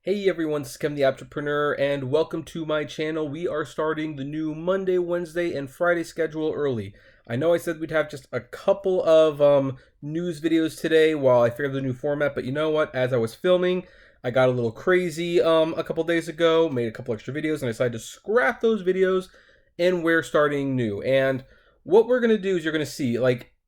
Hey everyone, this is Kevin the Apptrepreneur, and welcome to my channel. We are starting the new Monday, Wednesday, and Friday schedule early. I know I said we'd have just a couple of news videos today while I figured out the new format, but you know what? As I was filming, I got a little crazy a couple days ago, made a couple extra videos, and I decided to scrap those videos, and we're starting new. And what we're going to do is you're going to see,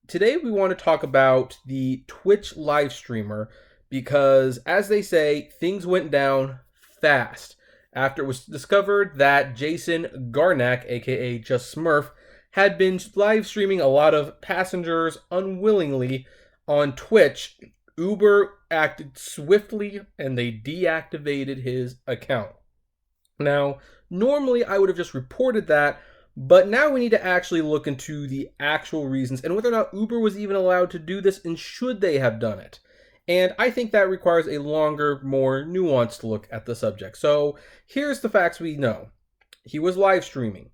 today we want to talk about the Twitch live streamer, because as they say, things went down fast after it was discovered that Jason Garnack, aka JustSmurf, had been live streaming a lot of passengers unwillingly on Twitch. Uber acted swiftly and they deactivated his account. Now, normally I would have just reported that, but now we need to actually look into the actual reasons and whether or not Uber was even allowed to do this and should they have done it. And I think that requires a longer, more nuanced look at the subject. So here's the facts we know. He was live streaming.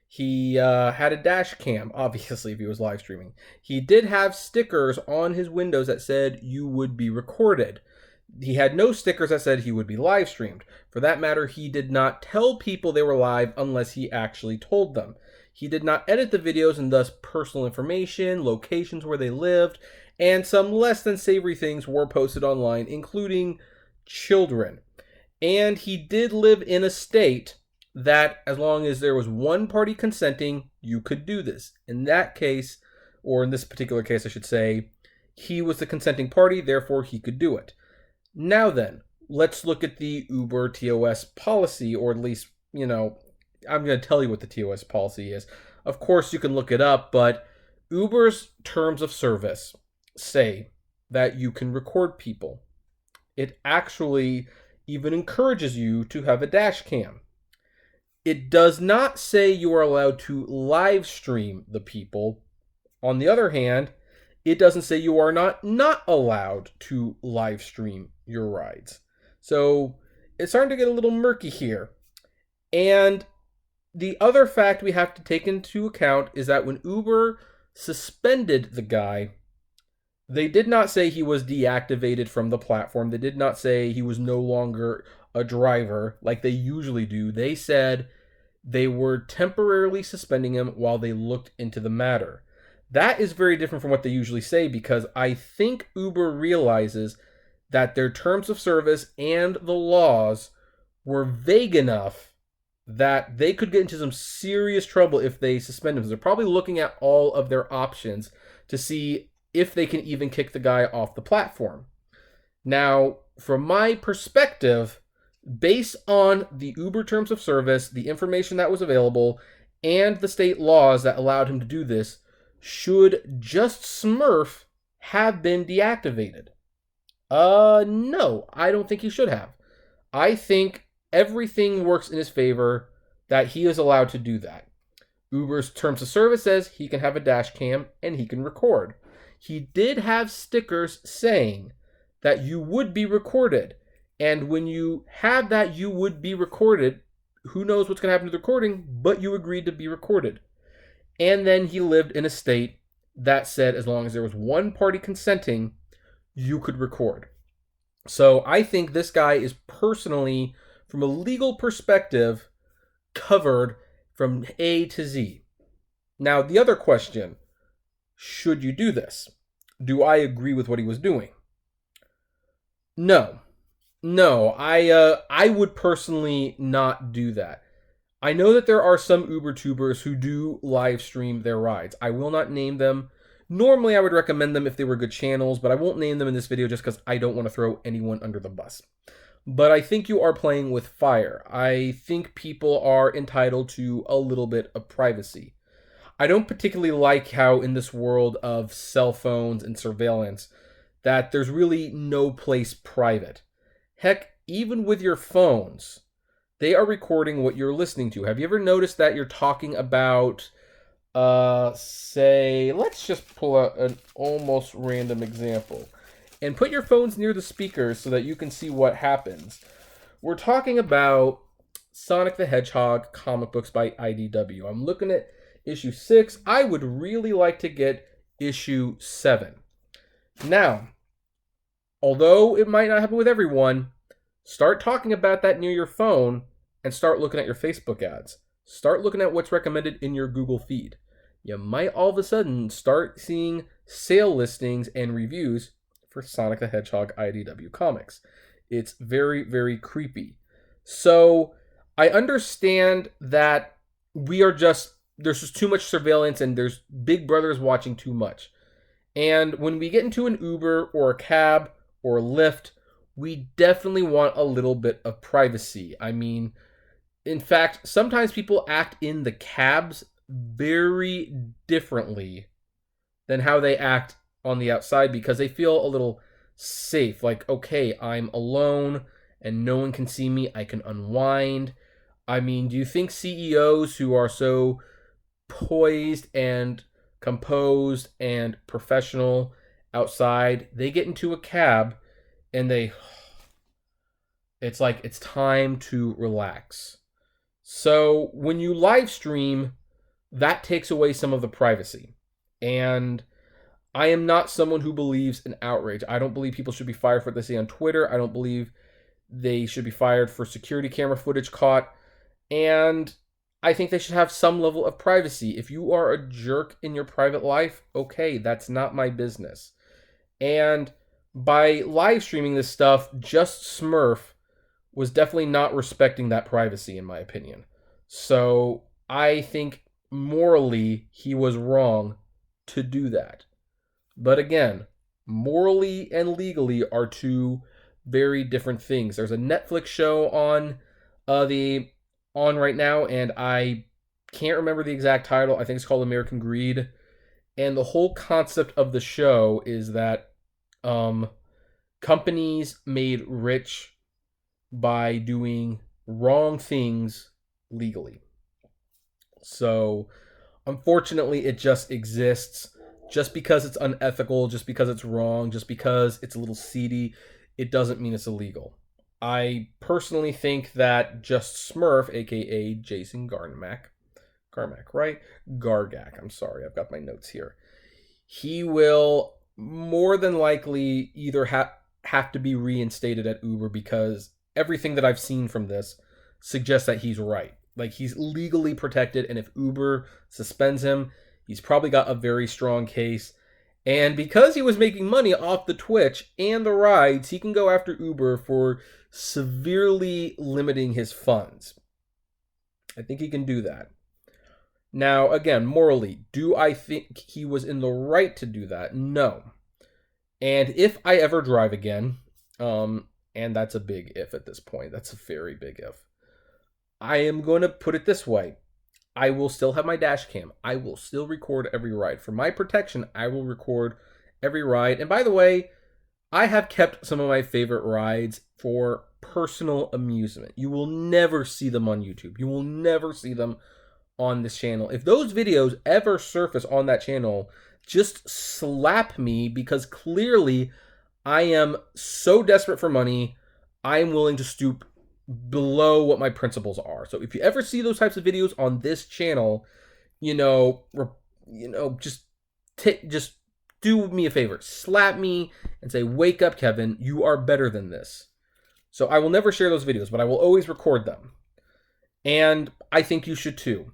He had a dash cam, obviously, if he was live streaming. He did have stickers on his windows that said you would be recorded. He had no stickers that said he would be live streamed. For that matter, he did not tell people they were live unless he actually told them. He did not edit the videos and thus personal information, locations where they lived, and some less than savory things were posted online, including children. And he did live in a state that as long as there was one party consenting, you could do this. In that case, or in this particular case, I should say, he was the consenting party, therefore he could do it. Now then, let's look at the Uber TOS policy, or at least, I'm going to tell you what the TOS policy is. Of course, you can look it up, but Uber's terms of service say that you can record people. It actually even encourages you to have a dash cam. It does not say you are allowed to live stream the people. On the other hand, it doesn't say you are not allowed to live stream your rides. So it's starting to get a little murky here. And the other fact we have to take into account is that when Uber suspended the guy, they did not say he was deactivated from the platform. They did not say he was no longer a driver like they usually do. They said they were temporarily suspending him while they looked into the matter. That is very different from what they usually say, because I think Uber realizes that their terms of service and the laws were vague enough that they could get into some serious trouble if they suspend him. They're probably looking at all of their options to see if they can even kick the guy off the platform. Now, from my perspective, based on the Uber terms of service, the information that was available, and the state laws that allowed him to do this, should JustSmurf have been deactivated? No, I don't think he should have. I think everything works in his favor that he is allowed to do that. Uber's terms of service says he can have a dash cam and he can record. He did have stickers saying that you would be recorded. And when you have that you would be recorded, who knows what's going to happen to the recording, but you agreed to be recorded. And then he lived in a state that said as long as there was one party consenting, you could record. So I think this guy is personally, from a legal perspective, covered from A to Z. Now, the other question, should you do this? Do I agree with what he was doing? No, I would personally not do that. I know that there are some Uber tubers who do live stream their rides. I will not name them. Normally, I would recommend them if they were good channels, but I won't name them in this video just because I don't want to throw anyone under the bus. But I think you are playing with fire. I think people are entitled to a little bit of privacy. I don't particularly like how in this world of cell phones and surveillance that there's really no place private. Heck, even with your phones, they are recording what you're listening to. Have you ever noticed that you're talking about, say, let's just pull out an almost random example and put your phones near the speakers so that you can see what happens. We're talking about Sonic the Hedgehog comic books by IDW. I'm looking at issue 6. I would really like to get issue 7. Now, although it might not happen with everyone, Start talking about that near your phone and start looking at your Facebook ads. Start looking at what's recommended in your Google feed. You might all of a sudden start seeing sale listings and reviews for Sonic the Hedgehog IDW comics. It's very, very creepy. So I understand that there's just too much surveillance and there's Big Brother's watching too much. And when we get into an Uber or a cab or a Lyft, we definitely want a little bit of privacy. I mean, in fact, sometimes people act in the cabs very differently than how they act on the outside because they feel a little safe. Like, okay, I'm alone and no one can see me. I can unwind. I mean, do you think CEOs who are so poised and composed and professional outside, they get into a cab and it's like it's time to relax. So when you live stream, that takes away some of the privacy. And I am not someone who believes in outrage. I don't believe people should be fired for what they say on Twitter. I don't believe they should be fired for security camera footage caught. And I think they should have some level of privacy. If you are a jerk in your private life, okay, that's not my business. And by live streaming this stuff, JustSmurf was definitely not respecting that privacy, in my opinion. So I think morally he was wrong to do that. But again, morally and legally are two very different things. There's a Netflix show on right now, and I can't remember the exact title. I think it's called American Greed. And the whole concept of the show is that companies made rich by doing wrong things legally. So, unfortunately, it just exists. Just because it's unethical, just because it's wrong, just because it's a little seedy, it doesn't mean it's illegal. I personally think that JustSmurf, aka Jason Garmack, right? Gargak, I'm sorry, I've got my notes here. He will more than likely either have to be reinstated at Uber because everything that I've seen from this suggests that he's right. Like, he's legally protected, and if Uber suspends him, he's probably got a very strong case. And because he was making money off the Twitch and the rides, he can go after Uber for severely limiting his funds. I think he can do that. Now, again, morally, do I think he was in the right to do that? No. And if I ever drive again, and that's a big if at this point, that's a very big if, I am going to put it this way. I will still have my dash cam. I will still record every ride. For my protection, I will record every ride. And by the way, I have kept some of my favorite rides for personal amusement. You will never see them on YouTube. You will never see them on this channel. If those videos ever surface on that channel, just slap me because clearly I am so desperate for money, I am willing to stoop below what my principles are. So if you ever see those types of videos on this channel, just do me a favor, slap me and say, "Wake up, Kevin, you are better than this." So I will never share those videos, but I will always record them. And I think you should too.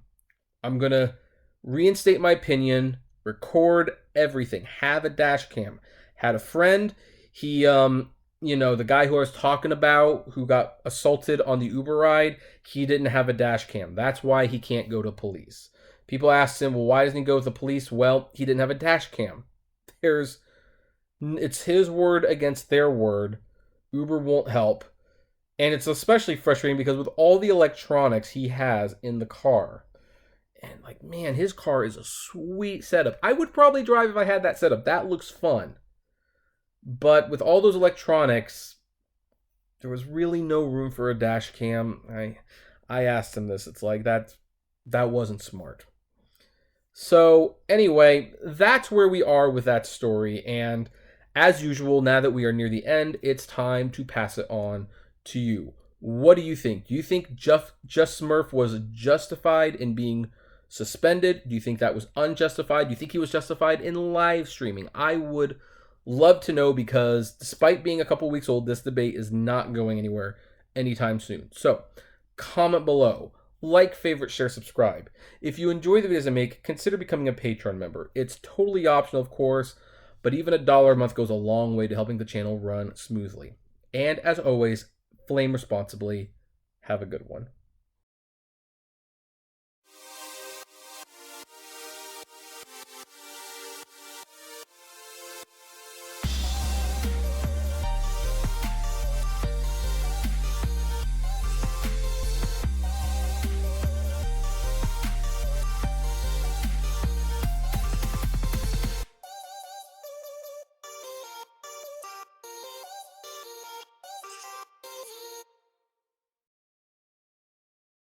I'm going to reinstate my opinion, record everything, have a dash cam. Had a friend, he the guy who I was talking about who got assaulted on the Uber ride, he didn't have a dash cam. That's why he can't go to police. People asked him, well, why doesn't he go with the police? Well, he didn't have a dash cam. It's his word against their word. Uber won't help. And it's especially frustrating because with all the electronics he has in the car, and like, man, his car is a sweet setup. I would probably drive if I had that setup. That looks fun. But with all those electronics, there was really no room for a dash cam. I asked him this. It's like, that wasn't smart. So anyway, that's where we are with that story. And as usual, now that we are near the end, it's time to pass it on to you. What do you think? Do you think JustSmurf was justified in being suspended? Do you think that was unjustified? Do you think he was justified in live streaming? I would Love to know, because despite being a couple weeks old, this debate is not going anywhere anytime soon. So comment below, like, favorite, share, subscribe. If you enjoy the videos I make, consider becoming a Patreon member. It's totally optional, of course, but even $1 a month goes a long way to helping the channel run smoothly. And as always, flame responsibly. Have a good one.